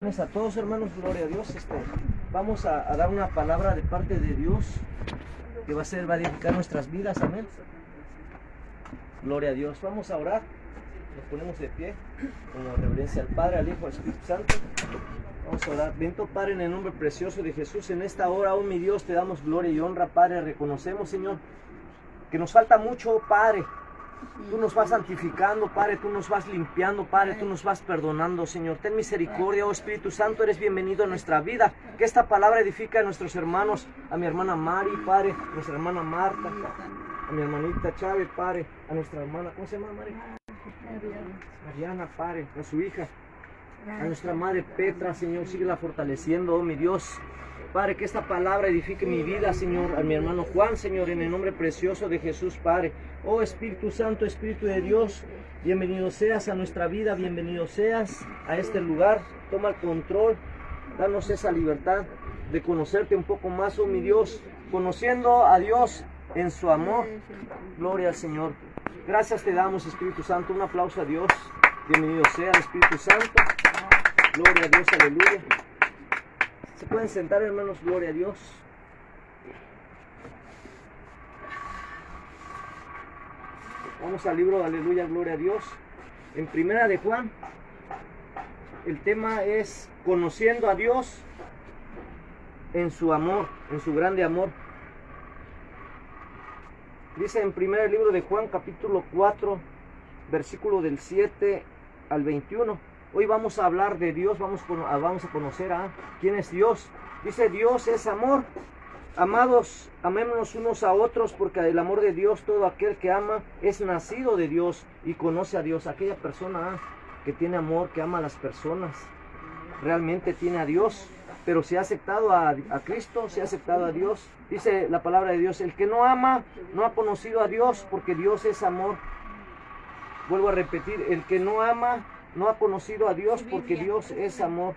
A todos, hermanos, gloria a Dios. Vamos a dar una palabra de parte de Dios que va a edificar nuestras vidas, amén. Gloria a Dios. Vamos a orar. Nos ponemos de pie con reverencia al Padre, al Hijo, al Espíritu Santo. Vamos a orar. Bendito Padre, en el nombre precioso de Jesús, en esta hora, oh mi Dios, te damos gloria y honra, Padre. Reconocemos, Señor, que nos falta mucho, Padre. Tú nos vas santificando, Padre, tú nos vas limpiando, Padre, tú nos vas perdonando, Señor. Ten misericordia, oh Espíritu Santo, eres bienvenido a nuestra vida. Que esta palabra edifique a nuestros hermanos, a mi hermana Mari, Padre, a nuestra hermana Marta, a mi hermanita Chávez, Padre, a nuestra hermana, ¿cómo se llama, Mari? Mariana, Padre, a su hija, a nuestra madre Petra, Señor, síguela fortaleciendo, oh mi Dios. Padre, que esta palabra edifique mi vida, Señor, a mi hermano Juan, Señor, en el nombre precioso de Jesús, Padre. Oh Espíritu Santo, Espíritu de Dios, bienvenido seas a nuestra vida, bienvenido seas a este lugar. Toma el control, danos esa libertad de conocerte un poco más, oh mi Dios, conociendo a Dios en su amor. Gloria al Señor. Gracias te damos, Espíritu Santo. Un aplauso a Dios. Bienvenido sea el Espíritu Santo. Gloria a Dios, aleluya. Se pueden sentar, hermanos, gloria a Dios. Vamos al libro, aleluya, gloria a Dios. En Primera de Juan, el tema es conociendo a Dios en su amor, en su grande amor. Dice en primer libro de Juan, capítulo 4, versículo del 7 al 21. Hoy vamos a hablar de Dios, vamos a conocer a quién es Dios. Dice, Dios es amor. Amados, amémonos unos a otros, porque el amor de Dios, todo aquel que ama, es nacido de Dios y conoce a Dios. Aquella persona que tiene amor, que ama a las personas, realmente tiene a Dios. Pero si ha aceptado a Cristo, si ha aceptado a Dios, dice la palabra de Dios, el que no ama, no ha conocido a Dios, porque Dios es amor. Vuelvo a repetir, el que no ama, no ha conocido a Dios, porque Dios es amor.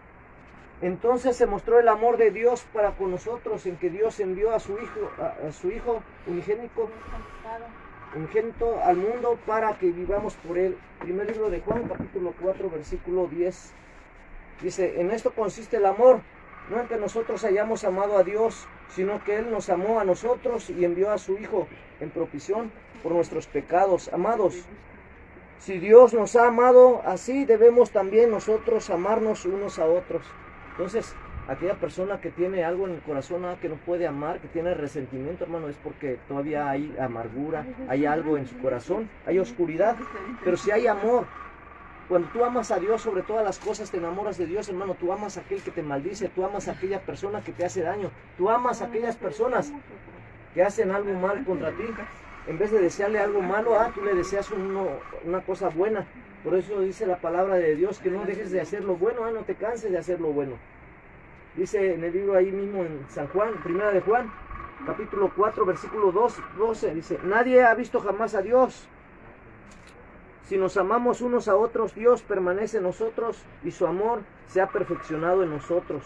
Entonces se mostró el amor de Dios para con nosotros, en que Dios envió a su Hijo unigénito al mundo para que vivamos por Él. Primer libro de Juan, capítulo 4, versículo 10. Dice, en esto consiste el amor, no en que nosotros hayamos amado a Dios, sino que Él nos amó a nosotros y envió a su Hijo en propiciación por nuestros pecados. Amados, si Dios nos ha amado así, debemos también nosotros amarnos unos a otros. Entonces, aquella persona que tiene algo en el corazón, que no puede amar, que tiene resentimiento, hermano, es porque todavía hay amargura, hay algo en su corazón, hay oscuridad. Pero si hay amor, cuando tú amas a Dios sobre todas las cosas, te enamoras de Dios, hermano. Tú amas a aquel que te maldice, tú amas a aquella persona que te hace daño, tú amas a aquellas personas que hacen algo mal contra ti. En vez de desearle algo malo, tú le deseas una cosa buena. Por eso dice la palabra de Dios, que no dejes de hacer lo bueno, no te canses de hacer lo bueno. Dice en el libro ahí mismo en San Juan, Primera de Juan, capítulo 4, versículo 12, dice, nadie ha visto jamás a Dios. Si nos amamos unos a otros, Dios permanece en nosotros y su amor se ha perfeccionado en nosotros.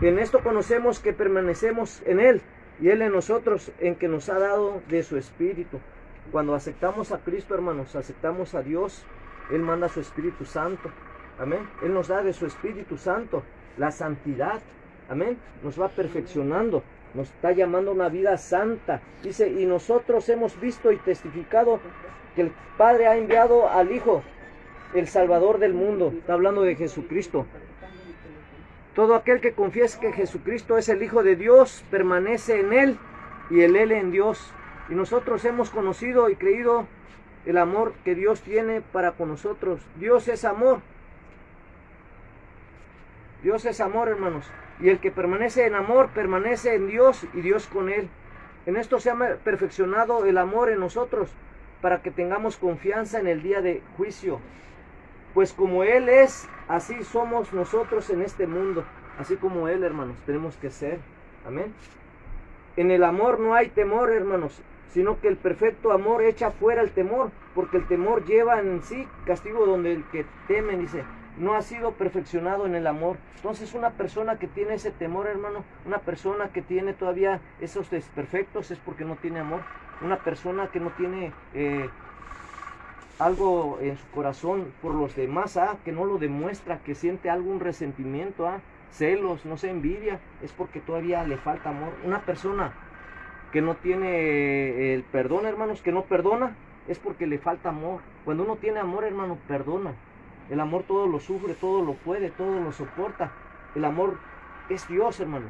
En esto conocemos que permanecemos en Él y Él en nosotros, en que nos ha dado de su Espíritu. Cuando aceptamos a Cristo, hermanos, aceptamos a Dios, Él manda su Espíritu Santo, amén. Él nos da de su Espíritu Santo la santidad, amén. Nos va perfeccionando, nos está llamando a una vida santa. Dice, y nosotros hemos visto y testificado que el Padre ha enviado al Hijo, el Salvador del mundo. Está hablando de Jesucristo. Todo aquel que confiese que Jesucristo es el Hijo de Dios, permanece en Él y Él en Dios. Y nosotros hemos conocido y creído el amor que Dios tiene para con nosotros. Dios es amor. Dios es amor, hermanos. Y el que permanece en amor, permanece en Dios y Dios con Él. En esto se ha perfeccionado el amor en nosotros, para que tengamos confianza en el día de juicio. Pues como Él es, así somos nosotros en este mundo. Así como Él, hermanos, tenemos que ser. Amén. En el amor no hay temor, hermanos, sino que el perfecto amor echa fuera el temor, porque el temor lleva en sí castigo, donde el que teme, dice, no ha sido perfeccionado en el amor. Entonces una persona que tiene ese temor, hermano, una persona que tiene todavía esos desperfectos, es porque no tiene amor. Una persona que no tiene algo en su corazón por los demás, que no lo demuestra, que siente algún resentimiento, celos, no sé, envidia, es porque todavía le falta amor. Una persona que no tiene el perdón, hermanos, que no perdona, es porque le falta amor. Cuando uno tiene amor, hermano, perdona. El amor todo lo sufre, todo lo puede, todo lo soporta. El amor es Dios, hermano.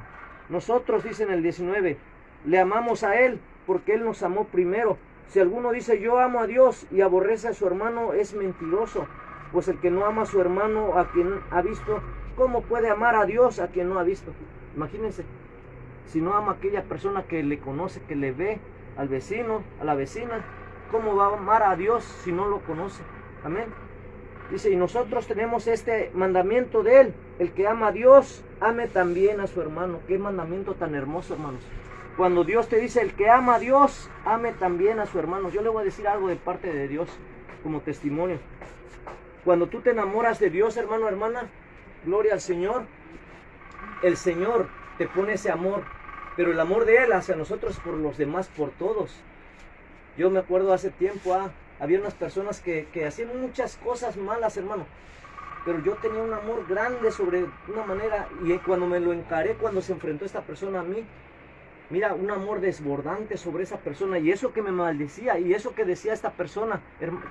Nosotros, dice en el 19, le amamos a Él porque Él nos amó primero. Si alguno dice yo amo a Dios y aborrece a su hermano, es mentiroso. Pues el que no ama a su hermano, a quien ha visto, ¿cómo puede amar a Dios a quien no ha visto? Imagínense, si no ama a aquella persona que le conoce, que le ve, al vecino, a la vecina, ¿cómo va a amar a Dios si no lo conoce? Amén. Dice, y nosotros tenemos este mandamiento de Él, el que ama a Dios, ame también a su hermano. Qué mandamiento tan hermoso, hermanos. Cuando Dios te dice, el que ama a Dios, ame también a su hermano. Yo le voy a decir algo de parte de Dios como testimonio. Cuando tú te enamoras de Dios, hermano, hermana, gloria al Señor, el Señor te pone ese amor, pero el amor de Él hacia nosotros, por los demás, por todos. Yo me acuerdo hace tiempo, había unas personas que hacían muchas cosas malas, hermano, pero yo tenía un amor grande sobre una manera, y cuando me lo encaré, cuando se enfrentó esta persona a mí, mira, un amor desbordante sobre esa persona, y eso que me maldecía, y eso que decía esta persona,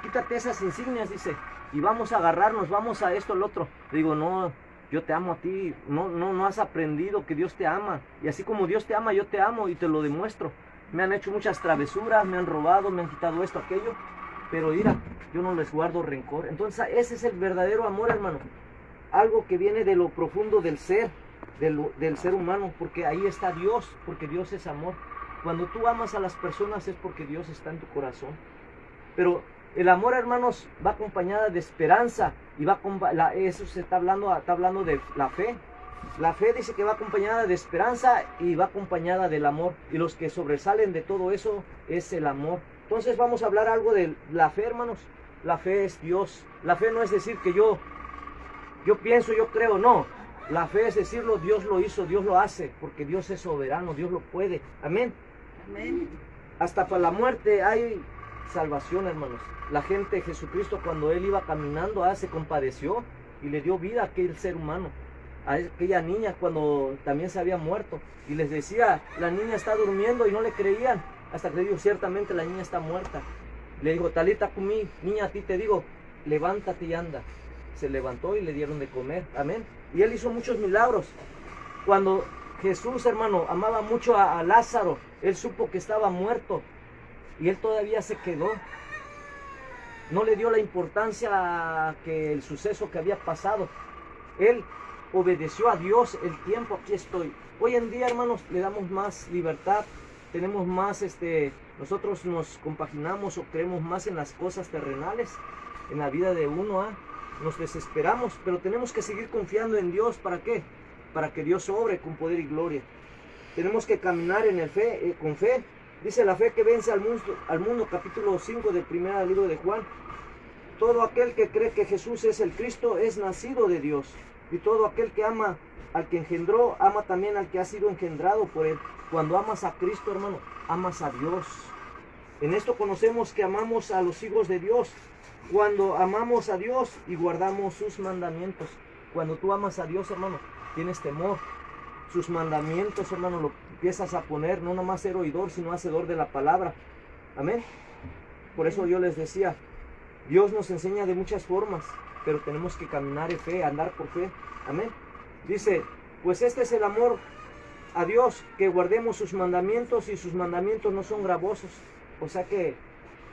quítate esas insignias, dice, y vamos a agarrarnos, vamos a esto, al otro. Le digo, no, yo te amo a ti, no has aprendido que Dios te ama, y así como Dios te ama, yo te amo, y te lo demuestro. Me han hecho muchas travesuras, me han robado, me han quitado esto, aquello, pero mira, yo no les guardo rencor. Entonces ese es el verdadero amor, hermano, algo que viene de lo profundo del ser, del ser humano, porque ahí está Dios, porque Dios es amor. Cuando tú amas a las personas es porque Dios está en tu corazón. Pero el amor, hermanos, va acompañada de esperanza, y eso se está hablando de la fe. La fe dice que va acompañada de esperanza y va acompañada del amor, y los que sobresalen de todo eso es el amor. Entonces vamos a hablar algo de la fe, hermanos. La fe es Dios. La fe no es decir que yo pienso, yo creo, no. La fe es decirlo, Dios lo hizo, Dios lo hace, porque Dios es soberano, Dios lo puede. Amén. Amén. Hasta para la muerte hay salvación, hermanos. La gente de Jesucristo, cuando Él iba caminando, se compadeció y le dio vida a aquel ser humano, a aquella niña cuando también se había muerto, y les decía, la niña está durmiendo, y no le creían, hasta que le dijo, ciertamente la niña está muerta. Le dijo, Talita cumí, niña, a ti te digo, levántate y anda. Se levantó y le dieron de comer. Amén. Y Él hizo muchos milagros. Cuando Jesús, hermano, amaba mucho a Lázaro, Él supo que estaba muerto, y Él todavía se quedó. No le dio la importancia que el suceso que había pasado. Él obedeció a Dios. El tiempo, aquí estoy. Hoy en día, hermanos, le damos más libertad, tenemos más, nosotros nos compaginamos o creemos más en las cosas terrenales, en la vida de uno, nos desesperamos, pero tenemos que seguir confiando en Dios. ¿Para qué? Para que Dios obre con poder y gloria. Tenemos que caminar con fe. Dice la fe que vence al mundo, capítulo 5 del primer libro de Juan. Todo aquel que cree que Jesús es el Cristo es nacido de Dios. Y todo aquel que ama al que engendró, ama también al que ha sido engendrado por Él. Cuando amas a Cristo, hermano, amas a Dios. En esto conocemos que amamos a los hijos de Dios, cuando amamos a Dios y guardamos sus mandamientos. Cuando tú amas a Dios, hermano, tienes temor. Sus mandamientos, hermano, lo empiezas a poner, no nomás ser oidor, sino hacedor de la palabra. Amén. Por eso yo les decía, Dios nos enseña de muchas formas, pero tenemos que caminar en fe, andar por fe. Amén. Dice, pues este es el amor a Dios, que guardemos sus mandamientos, y sus mandamientos no son gravosos. O sea que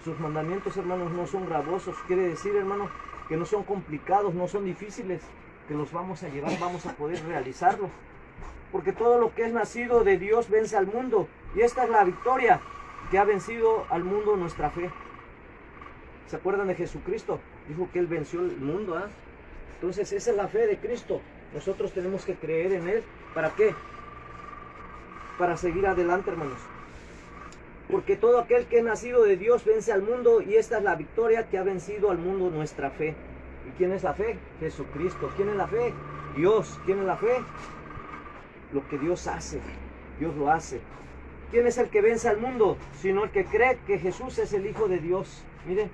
sus mandamientos, hermanos, no son gravosos. Quiere decir, hermano, que no son complicados, no son difíciles, que los vamos a llevar, vamos a poder realizarlos. Porque todo lo que es nacido de Dios vence al mundo. Y esta es la victoria que ha vencido al mundo, nuestra fe. ¿Se acuerdan de Jesucristo? Dijo que Él venció el mundo. Entonces esa es la fe de Cristo. Nosotros tenemos que creer en Él. ¿Para qué? Para seguir adelante, hermanos. Porque todo aquel que es nacido de Dios vence al mundo, y esta es la victoria que ha vencido al mundo, nuestra fe. ¿Y quién es la fe? Jesucristo. ¿Quién es la fe? Dios. ¿Quién es la fe? Lo que Dios hace. Dios lo hace. ¿Quién es el que vence al mundo? Sino el que cree que Jesús es el Hijo de Dios. Miren,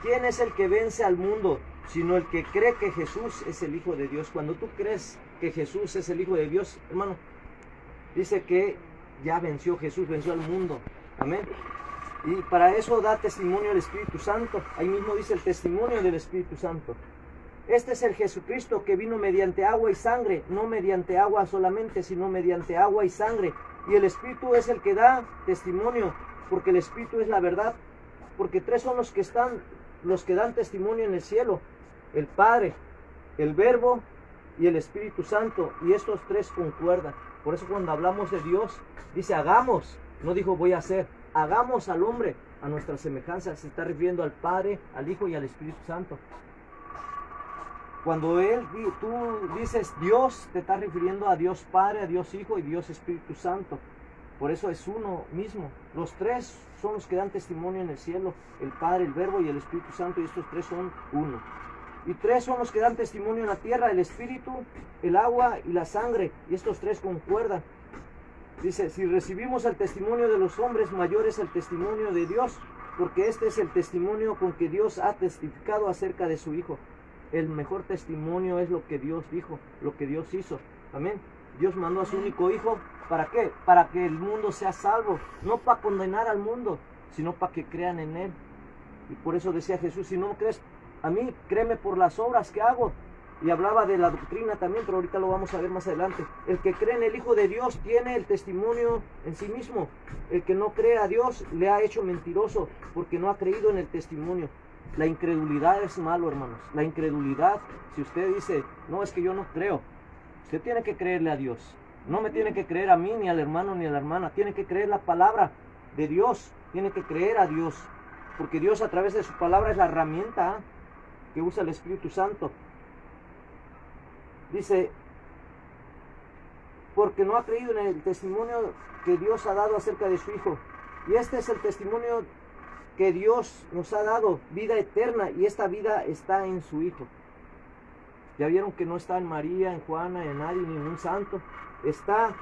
¿quién es el que vence al mundo? Sino el que cree que Jesús es el Hijo de Dios. Cuando tú crees que Jesús es el Hijo de Dios, hermano, dice que ya venció Jesús, venció al mundo. Amén. Y para eso da testimonio el Espíritu Santo. Ahí mismo dice el testimonio del Espíritu Santo. Este es el Jesucristo que vino mediante agua y sangre, no mediante agua solamente, sino mediante agua y sangre. Y el Espíritu es el que da testimonio, porque el Espíritu es la verdad. Porque tres son los que dan testimonio en el cielo: el Padre, el Verbo y el Espíritu Santo. Y estos tres concuerdan. Por eso cuando hablamos de Dios, dice hagamos, no dijo voy a hacer. Hagamos al hombre a nuestra semejanza. Se está refiriendo al Padre, al Hijo y al Espíritu Santo. Cuando tú dices Dios, te estás refiriendo a Dios Padre, a Dios Hijo y Dios Espíritu Santo. Por eso es uno mismo. Los tres son los que dan testimonio en el cielo: el Padre, el Verbo y el Espíritu Santo. Y estos tres son uno. Y tres son los que dan testimonio en la tierra: el Espíritu, el agua y la sangre. Y estos tres concuerdan. Dice, si recibimos el testimonio de los hombres, mayor es el testimonio de Dios, porque este es el testimonio con que Dios ha testificado acerca de su Hijo. El mejor testimonio es lo que Dios dijo, lo que Dios hizo. Amén. Dios mandó a su único Hijo, ¿para qué? Para que el mundo sea salvo, no para condenar al mundo, sino para que crean en Él. Y por eso decía Jesús, si no crees a mí, créeme por las obras que hago. Y hablaba de la doctrina también, pero ahorita lo vamos a ver más adelante. El que cree en el Hijo de Dios tiene el testimonio en sí mismo. El que no cree a Dios le ha hecho mentiroso, porque no ha creído en el testimonio. La incredulidad es malo, hermanos. La incredulidad, si usted dice, no, es que yo no creo, usted tiene que creerle a Dios. No me tiene que creer a mí, ni al hermano, ni a la hermana. Tiene que creer la palabra de Dios. Tiene que creer a Dios. Porque Dios, a través de su palabra, es la herramienta que usa el Espíritu Santo. Dice, porque no ha creído en el testimonio que Dios ha dado acerca de su Hijo. Y este es el testimonio que Dios nos ha dado, vida eterna, y esta vida está en su Hijo. Ya vieron que no está en María, en Juana, en nadie, ni en un santo. Está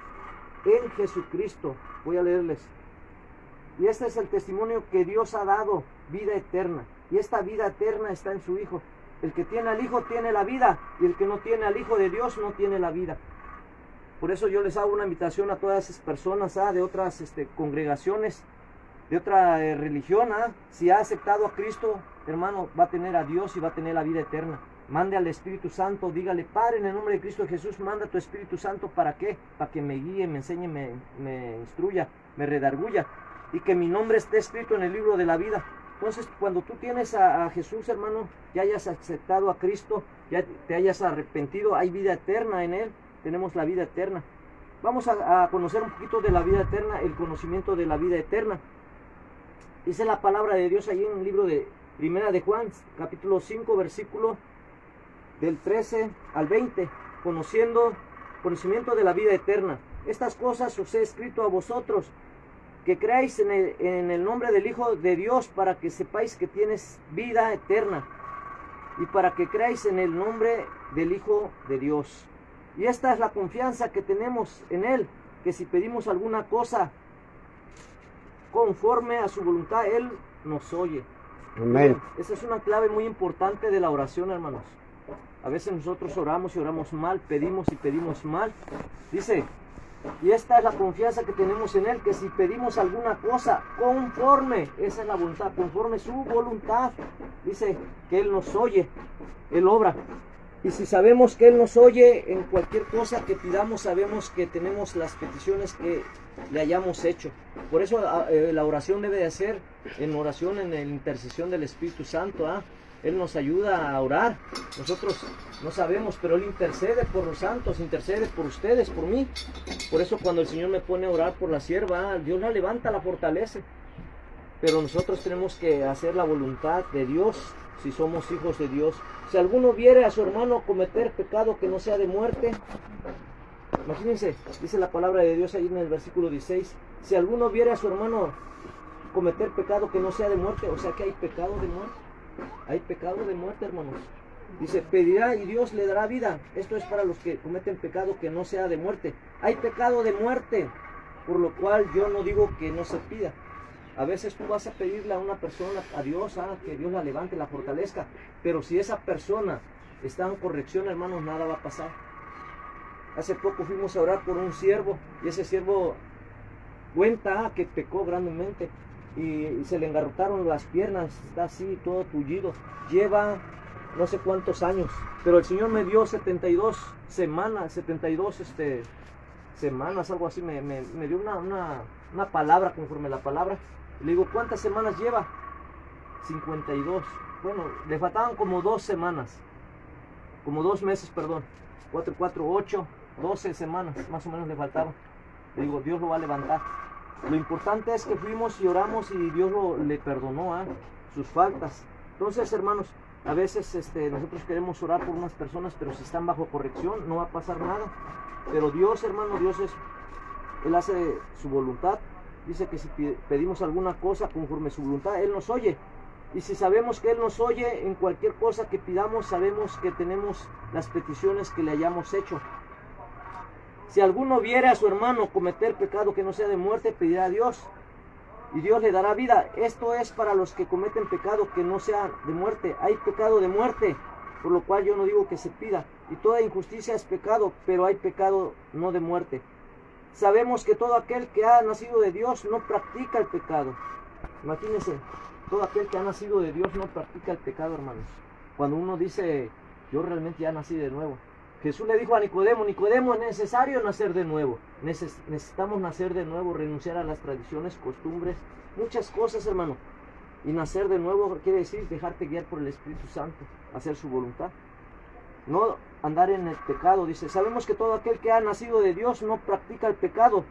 en Jesucristo. Voy a leerles. Y este es el testimonio que Dios ha dado, vida eterna. Y esta vida eterna está en su Hijo. El que tiene al Hijo tiene la vida, y el que no tiene al Hijo de Dios no tiene la vida. Por eso yo les hago una invitación a todas esas personas de otras congregaciones, de otra religión. Si ha aceptado a Cristo, hermano, va a tener a Dios y va a tener la vida eterna. Mande al Espíritu Santo, dígale, Padre, en el nombre de Cristo Jesús, manda a tu Espíritu Santo. ¿Para qué? Para que me guíe, me enseñe, me instruya, me redarguya, y que mi nombre esté escrito en el libro de la vida. Entonces, cuando tú tienes a Jesús, hermano, ya hayas aceptado a Cristo, ya te hayas arrepentido, hay vida eterna en Él, tenemos la vida eterna. Vamos a conocer un poquito de la vida eterna, el conocimiento de la vida eterna. Dice la palabra de Dios ahí en el libro de Primera de Juan, capítulo 5, versículo del 13 al 20, conocimiento de la vida eterna. Estas cosas os he escrito a vosotros, que creáis en el nombre del Hijo de Dios, para que sepáis que tienes vida eterna, y para que creáis en el nombre del Hijo de Dios. Y esta es la confianza que tenemos en Él, que si pedimos alguna cosa conforme a su voluntad, Él nos oye. Amén. Esa es una clave muy importante de la oración, hermanos. A veces nosotros oramos y oramos mal, pedimos y pedimos mal. Dice, y esta es la confianza que tenemos en Él, que si pedimos alguna cosa conforme, esa es la voluntad, conforme su voluntad, dice que Él nos oye, Él obra. Y si sabemos que Él nos oye en cualquier cosa que pidamos, sabemos que tenemos las peticiones que le hayamos hecho. Por eso la oración debe de ser en oración, en la intercesión del Espíritu Santo. Él nos ayuda a orar. Nosotros no sabemos, pero Él intercede por los santos, intercede por ustedes, por mí. Por eso cuando el Señor me pone a orar por la sierva, Dios la levanta, la fortalece. Pero nosotros tenemos que hacer la voluntad de Dios, si somos hijos de Dios. Si alguno viere a su hermano cometer pecado que no sea de muerte, imagínense, dice la palabra de Dios ahí en el versículo 16, si alguno viere a su hermano cometer pecado que no sea de muerte, o sea que hay pecado de muerte. Hay pecado de muerte, hermanos. Dice, pedirá y Dios le dará vida. Esto es para los que cometen pecado que no sea de muerte. Hay pecado de muerte, por lo cual yo no digo que no se pida. A veces tú vas a pedirle a una persona, a Dios, que Dios la levante, la fortalezca, pero si esa persona está en corrección, hermanos, nada va a pasar. Hace poco fuimos a orar por un siervo, y ese siervo cuenta que pecó grandemente, y se le engarrotaron las piernas, está así, todo tullido. Lleva no sé cuántos años, pero el Señor me dio 72 semanas, semanas, algo así, me dio una palabra, conforme la palabra. Le digo, ¿cuántas semanas lleva? 52. Bueno, le faltaban como 2 semanas, como 2 meses, perdón. 4, 8, 12 semanas, más o menos le faltaban. Le digo, Dios lo va a levantar. Lo importante es que fuimos y oramos y Dios le perdonó sus faltas. Entonces, hermanos, a veces nosotros queremos orar por unas personas, pero si están bajo corrección, no va a pasar nada. Pero Dios, hermano, Él hace su voluntad. Dice que si pedimos alguna cosa conforme su voluntad, Él nos oye. Y si sabemos que Él nos oye, en cualquier cosa que pidamos, sabemos que tenemos las peticiones que le hayamos hecho. Si alguno viere a su hermano cometer pecado que no sea de muerte, pedirá a Dios, y Dios le dará vida. Esto es para los que cometen pecado que no sea de muerte. Hay pecado de muerte, por lo cual yo no digo que se pida. Y toda injusticia es pecado, pero hay pecado no de muerte. Sabemos que todo aquel que ha nacido de Dios no practica el pecado. Imagínense, todo aquel que ha nacido de Dios no practica el pecado, hermanos. Cuando uno dice, yo realmente ya nací de nuevo. Jesús le dijo a Nicodemo, Nicodemo, es necesario nacer de nuevo. Necesitamos nacer de nuevo, renunciar a las tradiciones, costumbres, muchas cosas, hermano. Y nacer de nuevo quiere decir dejarte guiar por el Espíritu Santo, hacer su voluntad. No andar en el pecado, dice. Sabemos que todo aquel que ha nacido de Dios no practica el pecado,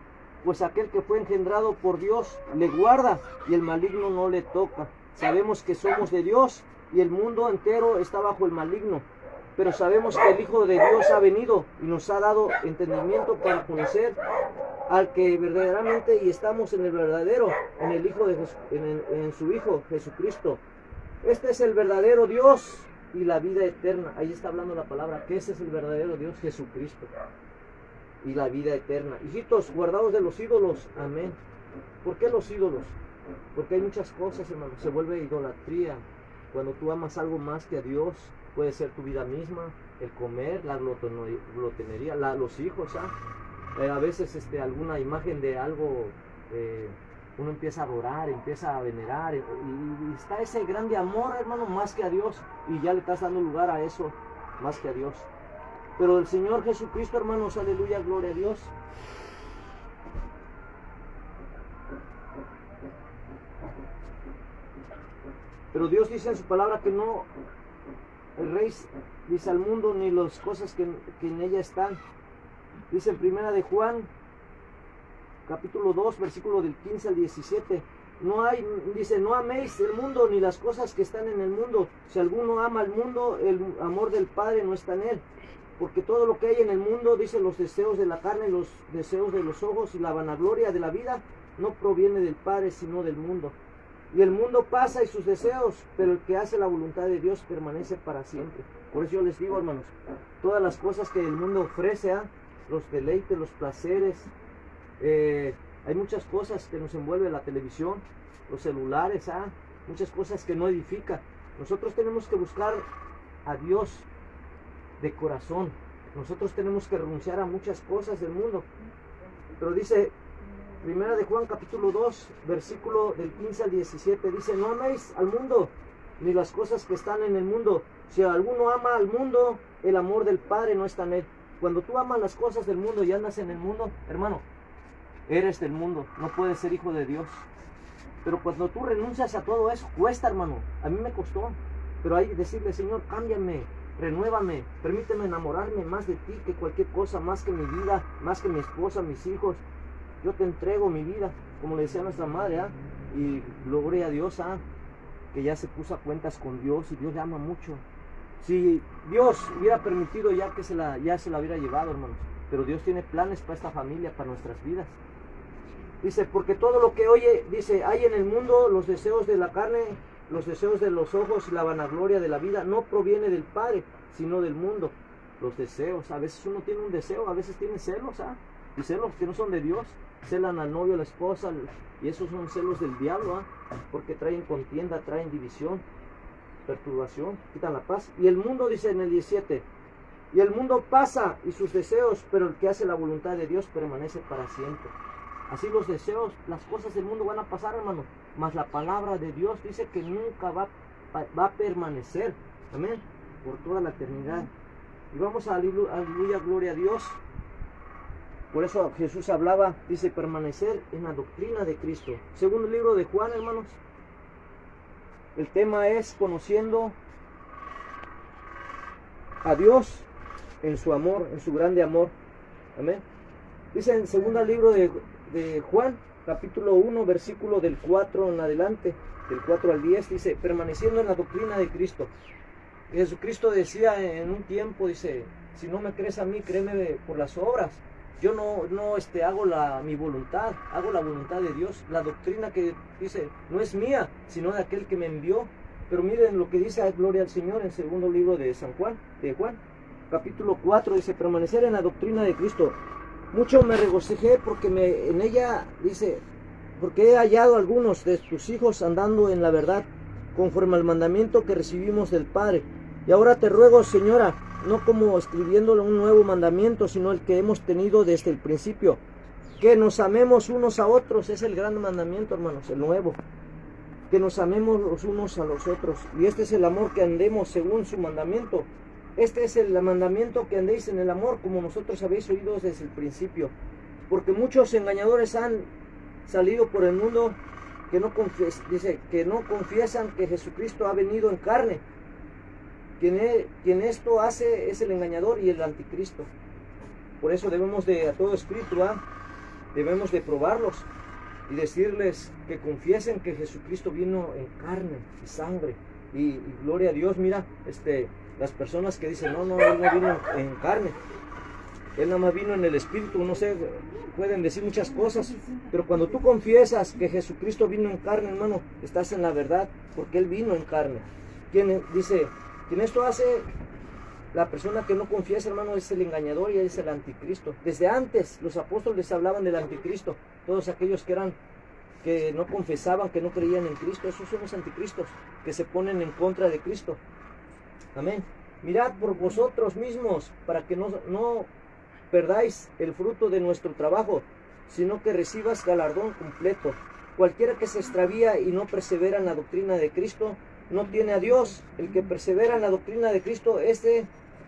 pues aquel que fue engendrado por Dios le guarda y el maligno no le toca. Sabemos que somos de Dios y el mundo entero está bajo el maligno. Pero sabemos que el Hijo de Dios ha venido y nos ha dado entendimiento para conocer al que verdaderamente, y estamos en el verdadero, en el Hijo de en su Hijo Jesucristo. Este es el verdadero Dios y la vida eterna. Ahí está hablando la palabra, que ese es el verdadero Dios, Jesucristo, y la vida eterna. Hijitos, guardados de los ídolos. Amén. ¿Por qué los ídolos? Porque hay muchas cosas, hermano. Se vuelve idolatría cuando tú amas algo más que a Dios. Puede ser tu vida misma, el comer, la glotonería, los hijos, a veces alguna imagen de algo, uno empieza a adorar, empieza a venerar, y está ese grande amor, hermano, más que a Dios, y ya le estás dando lugar a eso, más que a Dios. Pero el Señor Jesucristo, hermanos, aleluya, gloria a Dios. Pero Dios dice en su palabra que no, el rey dice al mundo ni las cosas que en ella están. Dice en primera de Juan, capítulo 2, versículo del 15 al 17. Dice, no améis el mundo ni las cosas que están en el mundo. Si alguno ama al mundo, el amor del Padre no está en él. Porque todo lo que hay en el mundo, dice, los deseos de la carne, los deseos de los ojos y la vanagloria de la vida, no proviene del Padre, sino del mundo. Y el mundo pasa y sus deseos, pero el que hace la voluntad de Dios permanece para siempre. Por eso yo les digo, hermanos, todas las cosas que el mundo ofrece, los deleites, los placeres, hay muchas cosas que nos envuelve la televisión, los celulares, muchas cosas que no edifican. Nosotros tenemos que buscar a Dios de corazón. Nosotros tenemos que renunciar a muchas cosas del mundo. Pero dice, primera de Juan capítulo 2, versículo del 15 al 17, dice, no améis al mundo, ni las cosas que están en el mundo. Si alguno ama al mundo, el amor del Padre no está en él. Cuando tú amas las cosas del mundo y andas en el mundo, hermano, eres del mundo, no puedes ser hijo de Dios. Pero cuando tú renuncias a todo eso, cuesta, hermano. A mí me costó, pero hay que decirle, Señor, cámbiame, renuévame, permíteme enamorarme más de ti que cualquier cosa, más que mi vida, más que mi esposa, mis hijos. Yo te entrego mi vida, como le decía nuestra madre, y gloria a Dios, que ya se puso a cuentas con Dios, y Dios le ama mucho. Si Dios hubiera permitido ya se la hubiera llevado, hermanos, pero Dios tiene planes para esta familia, para nuestras vidas. Dice, porque todo lo que oye, dice, hay en el mundo los deseos de la carne, los deseos de los ojos y la vanagloria de la vida, no proviene del Padre, sino del mundo. Los deseos, a veces uno tiene un deseo, a veces tiene celos, Y celos que no son de Dios, celan al novio, a la esposa, y esos son celos del diablo, porque traen contienda, traen división, perturbación, quitan la paz. Y el mundo, dice en el 17, y el mundo pasa y sus deseos, pero el que hace la voluntad de Dios permanece para siempre. Así los deseos, las cosas del mundo van a pasar, hermano, mas la palabra de Dios dice que nunca va a permanecer, amén, por toda la eternidad. Y vamos a aleluya, gloria a Dios. Por eso Jesús hablaba, dice, permanecer en la doctrina de Cristo. Según el libro de Juan, hermanos, el tema es conociendo a Dios en su amor, en su grande amor. Amén. Dice en el segundo libro de Juan, capítulo 1, versículo del 4 en adelante, del 4 al 10, dice, permaneciendo en la doctrina de Cristo. Y Jesucristo decía en un tiempo, dice, si no me crees a mí, créeme por las obras. Yo no hago mi voluntad, hago la voluntad de Dios. La doctrina que dice no es mía, sino de aquel que me envió. Pero miren lo que dice, gloria al Señor, en el segundo libro de Juan, capítulo 4, dice, permanecer en la doctrina de Cristo. Mucho me regocijé porque en ella, dice, porque he hallado algunos de tus hijos andando en la verdad, conforme al mandamiento que recibimos del Padre. Y ahora te ruego, Señora, no como escribiéndole un nuevo mandamiento, sino el que hemos tenido desde el principio, que nos amemos unos a otros. Es el gran mandamiento, hermanos, el nuevo, que nos amemos los unos a los otros, y este es el amor, que andemos según su mandamiento. Este es el mandamiento, que andéis en el amor, como vosotros habéis oído desde el principio, porque muchos engañadores han salido por el mundo, que no confiesan que Jesucristo ha venido en carne. Quien esto hace es el engañador y el anticristo. Por eso debemos a todo espíritu, debemos de probarlos y decirles que confiesen que Jesucristo vino en carne y sangre. Y gloria a Dios, mira, las personas que dicen, no, Él no vino en carne, Él nada más vino en el espíritu, no sé, pueden decir muchas cosas, pero cuando tú confiesas que Jesucristo vino en carne, hermano, estás en la verdad, porque Él vino en carne. Quien esto hace, la persona que no confiesa, hermano, es el engañador y es el anticristo. Desde antes los apóstoles hablaban del anticristo. Todos aquellos que no confesaban, que no creían en Cristo, esos son los anticristos, que se ponen en contra de Cristo. Amén. Mirad por vosotros mismos, para que no perdáis el fruto de nuestro trabajo, sino que recibas galardón completo. Cualquiera que se extravía y no persevera en la doctrina de Cristo, no tiene a Dios. El que persevera en la doctrina de Cristo,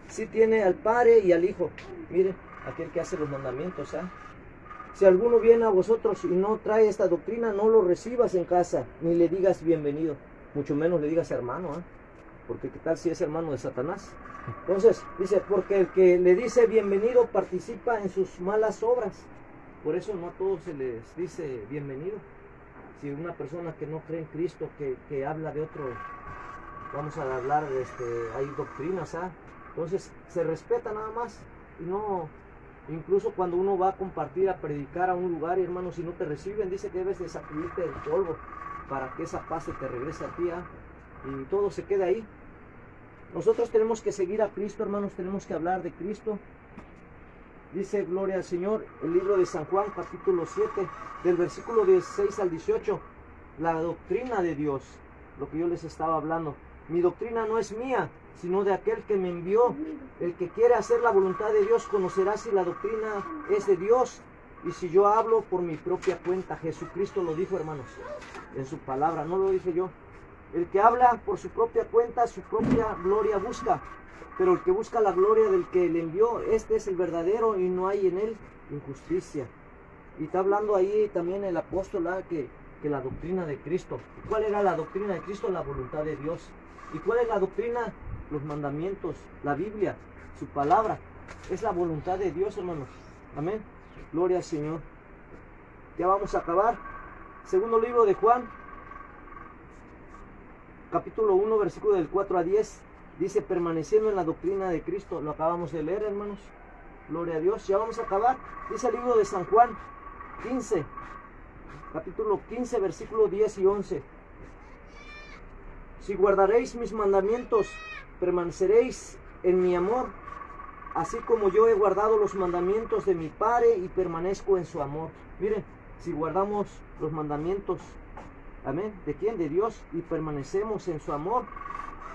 sí tiene al Padre y al Hijo. Miren, aquel que hace los mandamientos. Si alguno viene a vosotros y no trae esta doctrina, no lo recibas en casa, ni le digas bienvenido, mucho menos le digas hermano, porque qué tal si es hermano de Satanás. Entonces dice, porque el que le dice bienvenido participa en sus malas obras. Por eso no a todos se les dice bienvenido. Si una persona que no cree en Cristo, que habla de otro, vamos a hablar hay doctrinas, entonces se respeta nada más, y no, incluso cuando uno va a compartir, a predicar a un lugar, y hermano, si no te reciben, dice que debes de sacudirte el polvo para que esa paz se te regrese a ti, y todo se queda ahí. Nosotros tenemos que seguir a Cristo, hermanos, tenemos que hablar de Cristo. Dice, gloria al Señor, el libro de San Juan, capítulo 7, del versículo 16 al 18, la doctrina de Dios, lo que yo les estaba hablando. Mi doctrina no es mía, sino de aquel que me envió. El que quiere hacer la voluntad de Dios conocerá si la doctrina es de Dios, y si yo hablo por mi propia cuenta. Jesucristo lo dijo, hermanos, en su palabra, no lo dije yo. El que habla por su propia cuenta, su propia gloria busca. Pero el que busca la gloria del que le envió, este es el verdadero, y no hay en él injusticia. Y está hablando ahí también el apóstol, que la doctrina de Cristo. ¿Cuál era la doctrina de Cristo? La voluntad de Dios. ¿Y cuál es la doctrina? Los mandamientos, la Biblia, su palabra. Es la voluntad de Dios, hermanos. Amén. Gloria al Señor. Ya vamos a acabar. Segundo libro de Juan, capítulo 1, versículo del 4 a 10. Dice, permaneciendo en la doctrina de Cristo. Lo acabamos de leer, hermanos. Gloria a Dios. Ya vamos a acabar. Dice el libro de San Juan 15, capítulo 15, versículo 10 y 11. Si guardaréis mis mandamientos, permaneceréis en mi amor, así como yo he guardado los mandamientos de mi Padre y permanezco en su amor. Miren, si guardamos los mandamientos, amén, ¿de quién? De Dios, y permanecemos en su amor.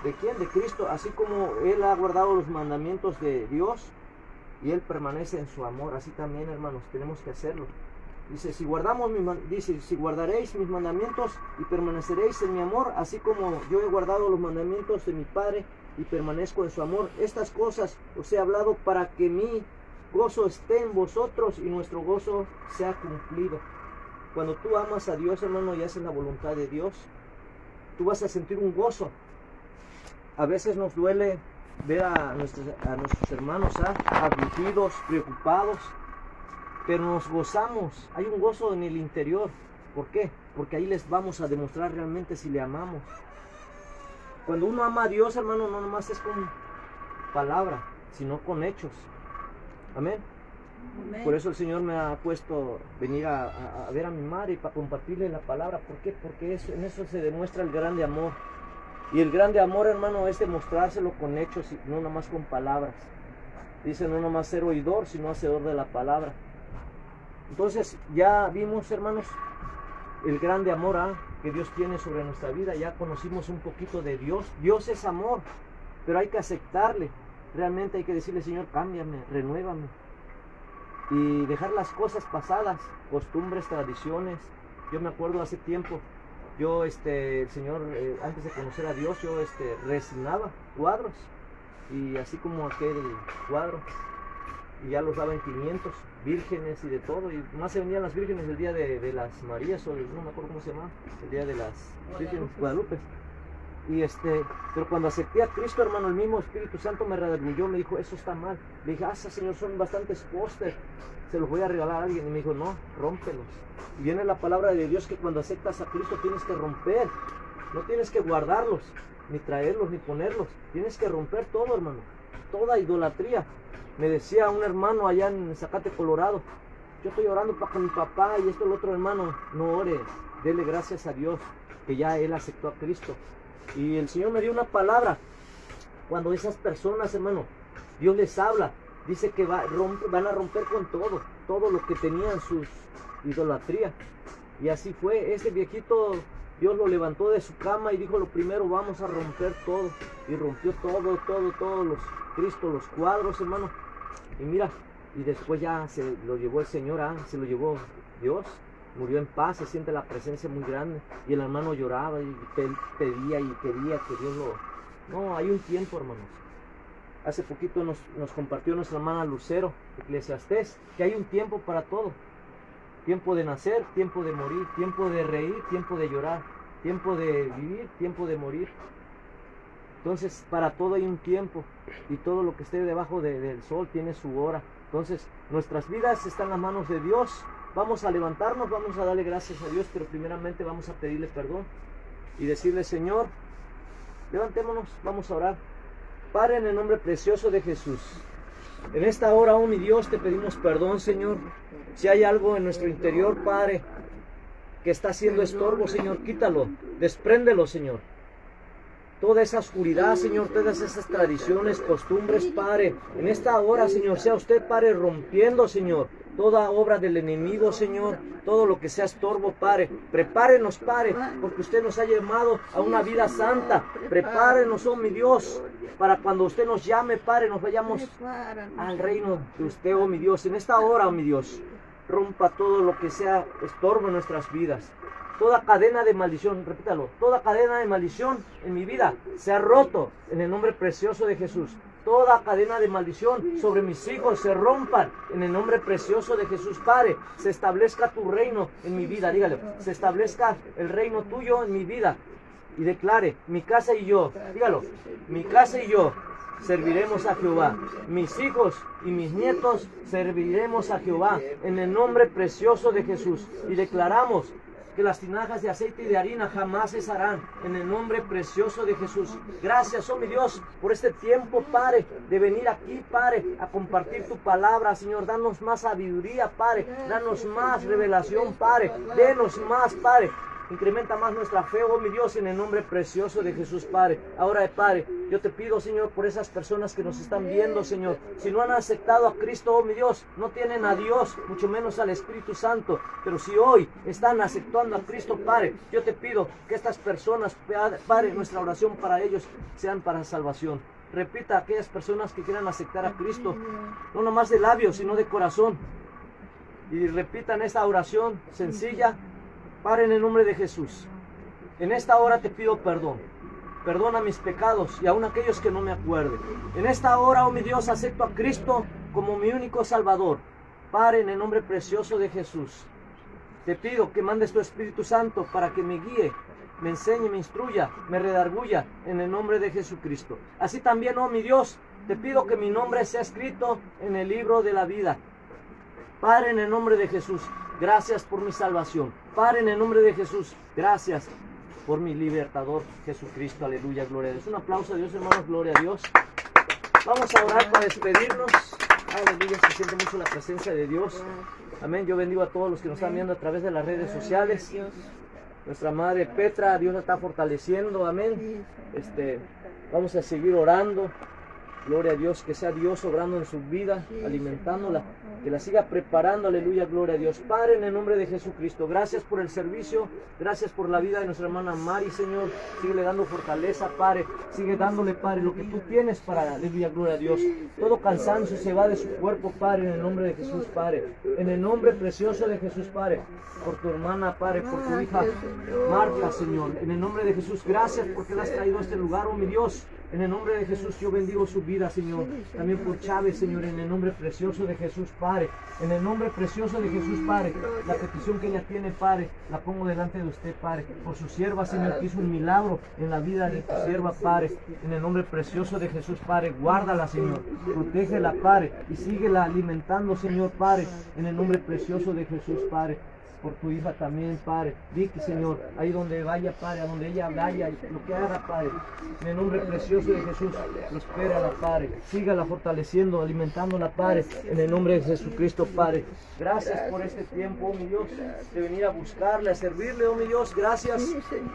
¿De quién? De Cristo. Así como Él ha guardado los mandamientos de Dios y Él permanece en su amor, así también, hermanos, tenemos que hacerlo. Dice, si guardaréis mis mandamientos y permaneceréis en mi amor, así como yo he guardado los mandamientos de mi Padre y permanezco en su amor. Estas cosas os he hablado para que mi gozo esté en vosotros y nuestro gozo sea cumplido. Cuando tú amas a Dios, hermano, y haces la voluntad de Dios, tú vas a sentir un gozo. A veces nos duele ver a nuestros hermanos afligidos, preocupados, pero nos gozamos. Hay un gozo en el interior. ¿Por qué? Porque ahí les vamos a demostrar realmente si le amamos. Cuando uno ama a Dios, hermano, no nomás es con palabra, sino con hechos. Amén. Amén. Por eso el Señor me ha puesto venir a ver a mi madre y para compartirle la palabra. ¿Por qué? Porque en eso se demuestra el grande amor. Y el grande amor, hermano, es demostrárselo con hechos y no nomás con palabras. Dice, no nomás ser oidor, sino hacedor de la palabra. Entonces, ya vimos, hermanos, el grande amor que Dios tiene sobre nuestra vida. Ya conocimos un poquito de Dios. Dios es amor, pero hay que aceptarle. Realmente hay que decirle, Señor, cámbiame, renuévame. Y dejar las cosas pasadas, costumbres, tradiciones. Yo me acuerdo hace tiempo, yo, el Señor, antes de conocer a Dios, yo resinaba cuadros. Y así como aquel cuadro, y ya los daba en 500, vírgenes y de todo. Y más se vendían las vírgenes el día de las Marías, o no me acuerdo cómo se llama, el día de las vírgenes Guadalupe. Y pero cuando acepté a Cristo, hermano, el mismo Espíritu Santo me redarguyó, me dijo, eso está mal. Le dije, Señor, son bastantes póster, se los voy a regalar a alguien. Y me dijo, no, rómpelos. Y viene la palabra de Dios que cuando aceptas a Cristo tienes que romper, no tienes que guardarlos, ni traerlos, ni ponerlos. Tienes que romper todo, hermano, toda idolatría. Me decía un hermano allá en Zacate, Colorado, yo estoy orando para mi papá y esto el otro hermano, no ore, dele gracias a Dios que ya él aceptó a Cristo. Y el Señor me dio una palabra. Cuando esas personas, hermano, Dios les habla, dice que van a romper con todo lo que tenían sus idolatría. Y así fue. Ese viejito, Dios lo levantó de su cama y dijo, lo primero, vamos a romper todo. Y rompió todos los Cristo, los cuadros, hermano. Y mira, y después ya se lo llevó el Señor, se lo llevó Dios. Murió en paz, se siente la presencia muy grande. Y el hermano lloraba y pedía y quería que Dios lo... No, hay un tiempo, hermanos. Hace poquito nos compartió nuestra hermana Lucero, Eclesiastés, que hay un tiempo para todo. Tiempo de nacer, tiempo de morir, tiempo de reír, tiempo de llorar, tiempo de vivir, tiempo de morir. Entonces, para todo hay un tiempo. Y todo lo que esté debajo del sol tiene su hora. Entonces, nuestras vidas están en las manos de Dios. Vamos a levantarnos, vamos a darle gracias a Dios, pero primeramente vamos a pedirle perdón y decirle, Señor, levantémonos, vamos a orar. Padre, en el nombre precioso de Jesús, en esta hora, oh mi Dios, te pedimos perdón, Señor. Si hay algo en nuestro interior, Padre, que está haciendo estorbo, Señor, quítalo, despréndelo, Señor. Toda esa oscuridad, Señor, todas esas tradiciones, costumbres, Padre, en esta hora, Señor, sea usted, Padre, rompiendo, Señor, toda obra del enemigo, Señor, todo lo que sea estorbo, Padre. Prepárenos, Padre, porque usted nos ha llamado a una vida santa. Prepárenos, oh mi Dios, para cuando usted nos llame, Padre, nos vayamos al reino de usted, oh mi Dios. En esta hora, oh mi Dios, rompa todo lo que sea estorbo en nuestras vidas. Toda cadena de maldición, repítalo, toda cadena de maldición en mi vida se ha roto en el nombre precioso de Jesús. Toda cadena de maldición sobre mis hijos se rompan en el nombre precioso de Jesús. Padre, se establezca tu reino en mi vida, dígale, se establezca el reino tuyo en mi vida. Y declare, mi casa y yo, dígalo, mi casa y yo serviremos a Jehová. Mis hijos y mis nietos serviremos a Jehová en el nombre precioso de Jesús. Y declaramos que las tinajas de aceite y de harina jamás cesarán en el nombre precioso de Jesús. Gracias, oh mi Dios, por este tiempo, Padre, de venir aquí, Padre, a compartir tu palabra, Señor. Danos más sabiduría, Padre. Danos más revelación, Padre. Denos más, Padre. Incrementa más nuestra fe, oh mi Dios, en el nombre precioso de Jesús, Padre. Ahora, Padre, yo te pido, Señor, por esas personas que nos están viendo, Señor. Si no han aceptado a Cristo, oh mi Dios, no tienen a Dios, mucho menos al Espíritu Santo. Pero si hoy están aceptando a Cristo, Padre, yo te pido que estas personas, Padre, nuestra oración para ellos sean para salvación. Repita a aquellas personas que quieran aceptar a Cristo, no nomás de labios, sino de corazón. Y repitan esta oración sencilla. Padre, en el nombre de Jesús, en esta hora te pido perdón. Perdona mis pecados y aun aquellos que no me acuerden. En esta hora, oh mi Dios, acepto a Cristo como mi único Salvador. Padre, en el nombre precioso de Jesús, te pido que mandes tu Espíritu Santo para que me guíe, me enseñe, me instruya, me redarguya en el nombre de Jesucristo. Así también, oh mi Dios, te pido que mi nombre sea escrito en el libro de la vida. Padre, en el nombre de Jesús, gracias por mi salvación. Padre, en el nombre de Jesús, gracias por mi libertador Jesucristo. Aleluya, gloria a Dios. Un aplauso a Dios, hermanos, gloria a Dios. Vamos a orar para despedirnos. Aleluya, se siente mucho la presencia de Dios. Amén. Yo bendigo a todos los que nos están viendo a través de las redes sociales. Nuestra madre Petra, Dios la está fortaleciendo. Amén. Vamos a seguir orando. Gloria a Dios, que sea Dios obrando en su vida, alimentándola, que la siga preparando, aleluya, gloria a Dios. Padre, en el nombre de Jesucristo, gracias por el servicio, gracias por la vida de nuestra hermana Mari, Señor. Síguele dando fortaleza, Padre, sigue dándole, Padre, lo que tú tienes para, aleluya, gloria a Dios. Todo cansancio se va de su cuerpo, Padre, en el nombre de Jesús, Padre. En el nombre precioso de Jesús, Padre, por tu hermana, Padre, por tu hija Marta, Señor. En el nombre de Jesús, gracias porque la has traído a este lugar, oh mi Dios. En el nombre de Jesús yo bendigo su vida, Señor. También por Chávez, Señor, en el nombre precioso de Jesús, Padre. En el nombre precioso de Jesús, Padre. La petición que ella tiene, Padre, la pongo delante de usted, Padre. Por su sierva, Señor, que hizo un milagro en la vida de tu sierva, Padre. En el nombre precioso de Jesús, Padre. Guárdala, Señor. Protégela, Padre. Y síguela alimentando, Señor, Padre. En el nombre precioso de Jesús, Padre. Por tu hija también, Padre. Vicky, Señor, ahí donde vaya, Padre, a donde ella vaya, lo que haga, Padre. En el nombre precioso de Jesús, prospérala, Padre. Sígala fortaleciendo, alimentándola, Padre. En el nombre de Jesucristo, Padre. Gracias por este tiempo, oh mi Dios, de venir a buscarle, a servirle, oh mi Dios. Gracias,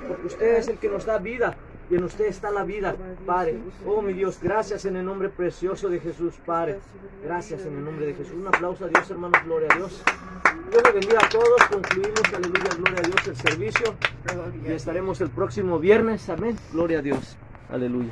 porque usted es el que nos da vida. Y en usted está la vida, Padre. Oh, mi Dios, gracias en el nombre precioso de Jesús, Padre. Gracias en el nombre de Jesús. Un aplauso a Dios, hermanos, gloria a Dios. Dios le bendiga a todos. Concluimos, aleluya, gloria a Dios, el servicio. Y estaremos el próximo viernes, amén. Gloria a Dios. Aleluya.